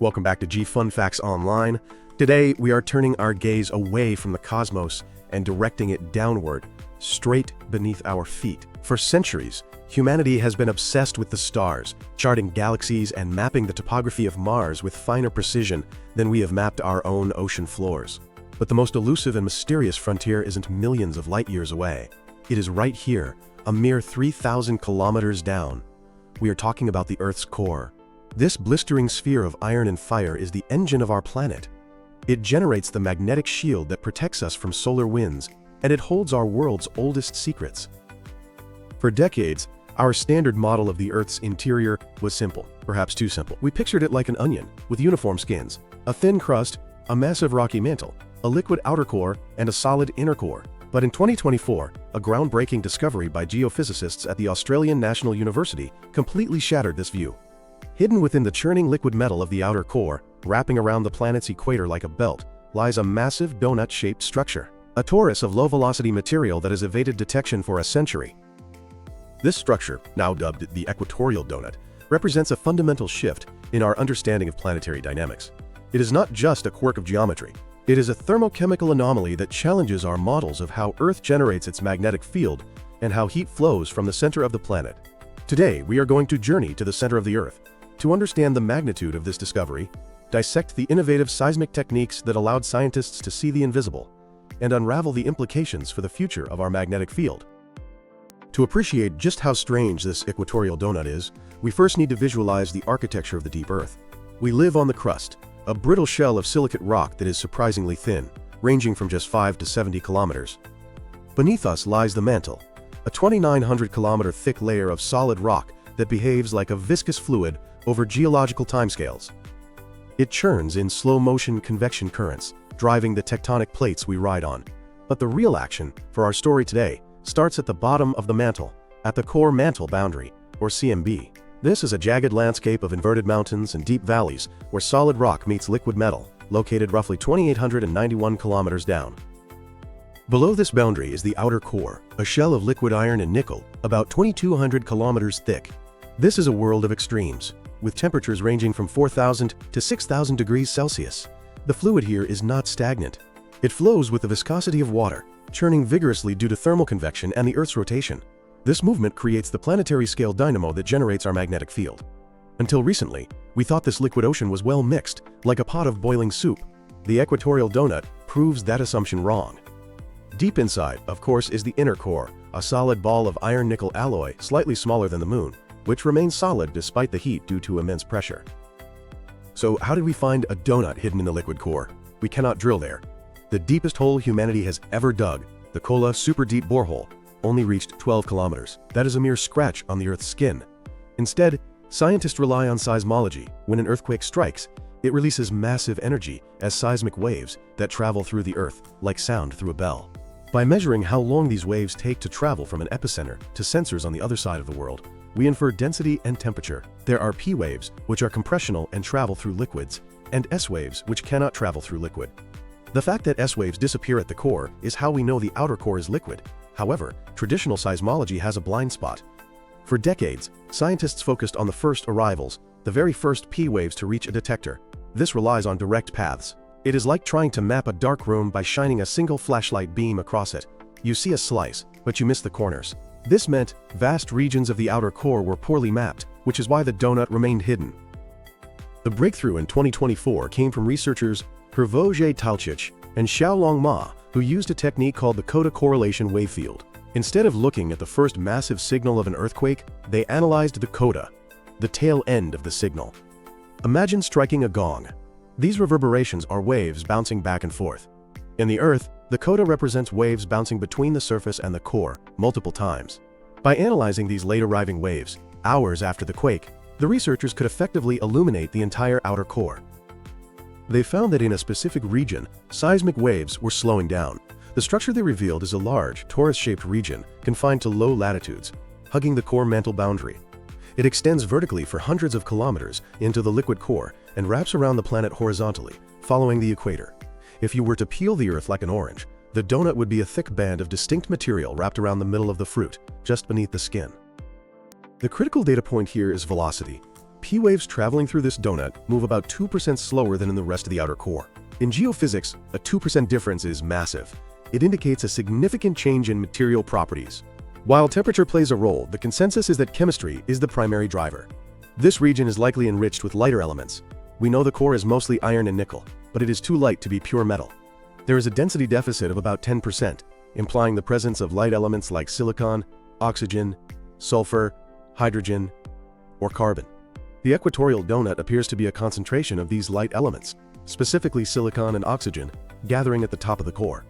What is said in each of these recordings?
Welcome back to G Fun Facts Online. Today, we are turning our gaze away from the cosmos and directing it downward, straight beneath our feet. For centuries, humanity has been obsessed with the stars, charting galaxies and mapping the topography of Mars with finer precision than we have mapped our own ocean floors. But the most elusive and mysterious frontier isn't millions of light years away. It is right here, a mere 3,000 kilometers down. We are talking about the Earth's core. This blistering sphere of iron and fire is the engine of our planet. It generates the magnetic shield that protects us from solar winds, and it holds our world's oldest secrets. For decades, our standard model of the Earth's interior was simple, perhaps too simple. We pictured it like an onion, with uniform skins, a thin crust, a massive rocky mantle, a liquid outer core, and a solid inner core. But in 2024, a groundbreaking discovery by geophysicists at the Australian National University completely shattered this view. Hidden within the churning liquid metal of the outer core, wrapping around the planet's equator like a belt, lies a massive donut-shaped structure, a torus of low-velocity material that has evaded detection for a century. This structure, now dubbed the Equatorial Donut, represents a fundamental shift in our understanding of planetary dynamics. It is not just a quirk of geometry. It is a thermochemical anomaly that challenges our models of how Earth generates its magnetic field and how heat flows from the center of the planet. Today, we are going to journey to the center of the Earth, to understand the magnitude of this discovery, dissect the innovative seismic techniques that allowed scientists to see the invisible, and unravel the implications for the future of our magnetic field. To appreciate just how strange this equatorial donut is, we first need to visualize the architecture of the deep Earth. We live on the crust, a brittle shell of silicate rock that is surprisingly thin, ranging from just 5 to 70 kilometers. Beneath us lies the mantle, a 2,900 kilometer thick layer of solid rock that behaves like a viscous fluid over geological timescales. It churns in slow-motion convection currents, driving the tectonic plates we ride on. But the real action for our story today starts at the bottom of the mantle, at the core mantle boundary, or CMB. This is a jagged landscape of inverted mountains and deep valleys where solid rock meets liquid metal, located roughly 2,891 kilometers down. Below this boundary is the outer core, a shell of liquid iron and nickel, about 2,200 kilometers thick. This is a world of extremes, with temperatures ranging from 4,000 to 6,000 degrees Celsius. The fluid here is not stagnant. It flows with the viscosity of water, churning vigorously due to thermal convection and the Earth's rotation. This movement creates the planetary-scale dynamo that generates our magnetic field. Until recently, we thought this liquid ocean was well mixed, like a pot of boiling soup. The equatorial donut proves that assumption wrong. Deep inside, of course, is the inner core, a solid ball of iron-nickel alloy slightly smaller than the Moon, which remains solid despite the heat due to immense pressure. So how did we find a donut hidden in the liquid core? We cannot drill there. The deepest hole humanity has ever dug, the Kola super deep borehole, only reached 12 kilometers. That is a mere scratch on the Earth's skin. Instead, scientists rely on seismology. When an earthquake strikes, it releases massive energy as seismic waves that travel through the Earth, like sound through a bell. By measuring how long these waves take to travel from an epicenter to sensors on the other side of the world, we infer density and temperature. There are P waves, which are compressional and travel through liquids, and S waves, which cannot travel through liquid. The fact that S waves disappear at the core is how we know the outer core is liquid. However, traditional seismology has a blind spot. For decades, scientists focused on the first arrivals, the very first P waves to reach a detector. This relies on direct paths. It is like trying to map a dark room by shining a single flashlight beam across it. You see a slice, but you miss the corners. This meant vast regions of the outer core were poorly mapped, which is why the donut remained hidden. The breakthrough in 2024 came from researchers Hrvoje Talčić and Xiaolong Ma, who used a technique called the coda correlation wave field. Instead of looking at the first massive signal of an earthquake, they analyzed the coda, the tail end of the signal. Imagine striking a gong. These reverberations are waves bouncing back and forth. In the Earth, the coda represents waves bouncing between the surface and the core multiple times. By analyzing these late-arriving waves, hours after the quake, the researchers could effectively illuminate the entire outer core. They found that in a specific region, seismic waves were slowing down. The structure they revealed is a large, torus-shaped region confined to low latitudes, hugging the core mantle boundary. It extends vertically for hundreds of kilometers into the liquid core and wraps around the planet horizontally, following the equator. If you were to peel the Earth like an orange, the donut would be a thick band of distinct material wrapped around the middle of the fruit, just beneath the skin. The critical data point here is velocity. P waves traveling through this donut move about 2% slower than in the rest of the outer core. In geophysics, a 2% difference is massive. It indicates a significant change in material properties. While temperature plays a role, the consensus is that chemistry is the primary driver. This region is likely enriched with lighter elements. We know the core is mostly iron and nickel, but it is too light to be pure metal. There is a density deficit of about 10%, implying the presence of light elements like silicon, oxygen, sulfur, hydrogen, or carbon. The equatorial donut appears to be a concentration of these light elements, specifically silicon and oxygen, gathering at the top of the core.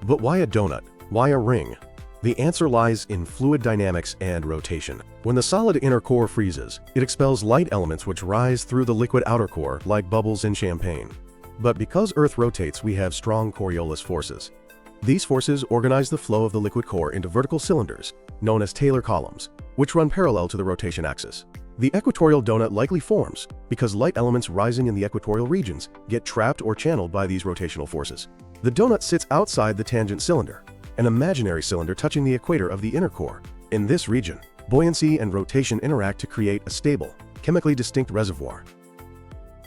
But why a donut? Why a ring? The answer lies in fluid dynamics and rotation. When the solid inner core freezes, it expels light elements which rise through the liquid outer core like bubbles in champagne. But because Earth rotates, we have strong Coriolis forces. These forces organize the flow of the liquid core into vertical cylinders, known as Taylor columns, which run parallel to the rotation axis. The equatorial donut likely forms because light elements rising in the equatorial regions get trapped or channeled by these rotational forces. The donut sits outside the tangent cylinder, an imaginary cylinder touching the equator of the inner core. In this region, buoyancy and rotation interact to create a stable, chemically distinct reservoir.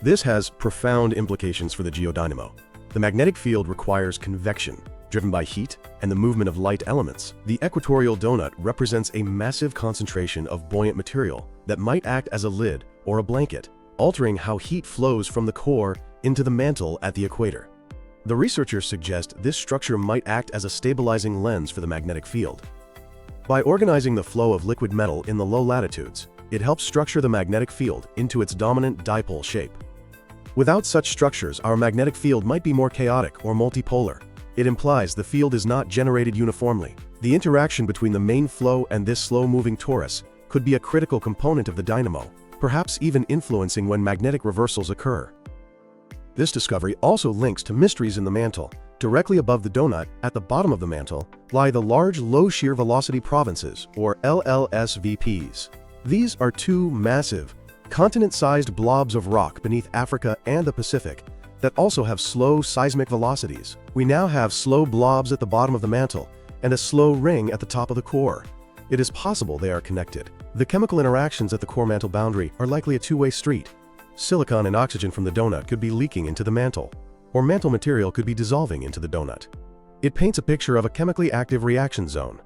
This has profound implications for the geodynamo. The magnetic field requires convection, driven by heat and the movement of light elements. The equatorial donut represents a massive concentration of buoyant material that might act as a lid or a blanket, altering how heat flows from the core into the mantle at the equator. The researchers suggest this structure might act as a stabilizing lens for the magnetic field. By organizing the flow of liquid metal in the low latitudes, it helps structure the magnetic field into its dominant dipole shape. Without such structures, our magnetic field might be more chaotic or multipolar. It implies the field is not generated uniformly. The interaction between the main flow and this slow-moving torus could be a critical component of the dynamo, perhaps even influencing when magnetic reversals occur. This discovery also links to mysteries in the mantle. Directly above the donut, at the bottom of the mantle, lie the large low-shear velocity provinces, or LLSVPs. These are two massive, continent-sized blobs of rock beneath Africa and the Pacific that also have slow seismic velocities. We now have slow blobs at the bottom of the mantle and a slow ring at the top of the core. It is possible they are connected. The chemical interactions at the core-mantle boundary are likely a two-way street. Silicon and oxygen from the donut could be leaking into the mantle, or mantle material could be dissolving into the donut. It paints a picture of a chemically active reaction zone.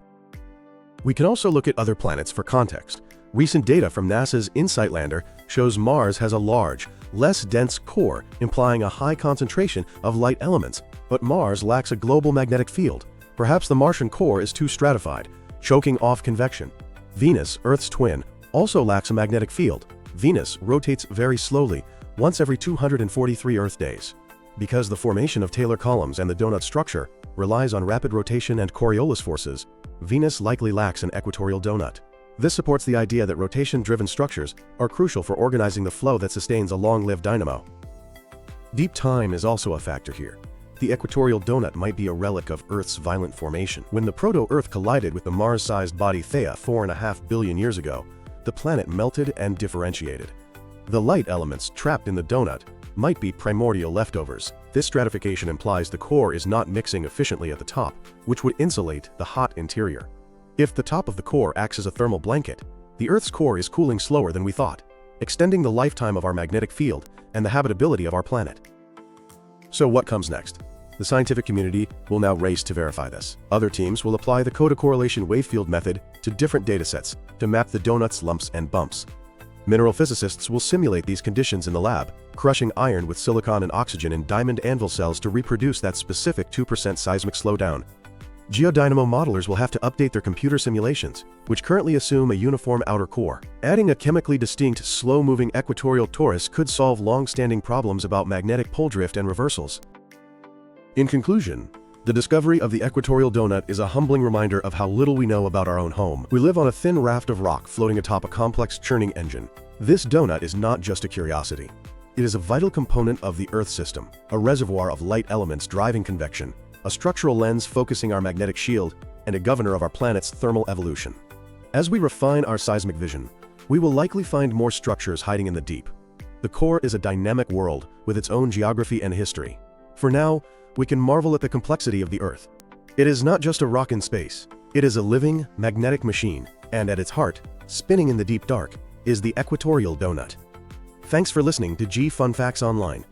We can also look at other planets for context. Recent data from NASA's InSight lander shows Mars has a large, less dense core, implying a high concentration of light elements, but Mars lacks a global magnetic field. Perhaps the Martian core is too stratified, choking off convection. Venus, Earth's twin, also lacks a magnetic field. Venus rotates very slowly, once every 243 Earth days. Because the formation of Taylor columns and the donut structure relies on rapid rotation and Coriolis forces, Venus likely lacks an equatorial donut. This supports the idea that rotation-driven structures are crucial for organizing the flow that sustains a long-lived dynamo. Deep time is also a factor here. The equatorial donut might be a relic of Earth's violent formation. When the proto-Earth collided with the Mars-sized body Theia 4.5 billion years ago, the planet melted and differentiated. The light elements trapped in the donut might be primordial leftovers. This stratification implies the core is not mixing efficiently at the top, which would insulate the hot interior. If the top of the core acts as a thermal blanket, the Earth's core is cooling slower than we thought, extending the lifetime of our magnetic field and the habitability of our planet. So what comes next? The scientific community will now race to verify this. Other teams will apply the coda-correlation wavefield method to different datasets to map the donut's lumps and bumps. Mineral physicists will simulate these conditions in the lab, crushing iron with silicon and oxygen in diamond anvil cells to reproduce that specific 2% seismic slowdown. Geodynamo modelers will have to update their computer simulations, which currently assume a uniform outer core. Adding a chemically distinct, slow-moving equatorial torus could solve long-standing problems about magnetic pole drift and reversals. In conclusion, the discovery of the equatorial donut is a humbling reminder of how little we know about our own home. We live on a thin raft of rock floating atop a complex churning engine. This donut is not just a curiosity. It is a vital component of the Earth system, a reservoir of light elements driving convection, a structural lens focusing our magnetic shield, and a governor of our planet's thermal evolution. As we refine our seismic vision, we will likely find more structures hiding in the deep. The core is a dynamic world with its own geography and history. For now, we can marvel at the complexity of the Earth. It is not just a rock in space. It is a living, magnetic machine, and at its heart, spinning in the deep dark, is the Equatorial Donut. Thanks for listening to G Fun Facts Online.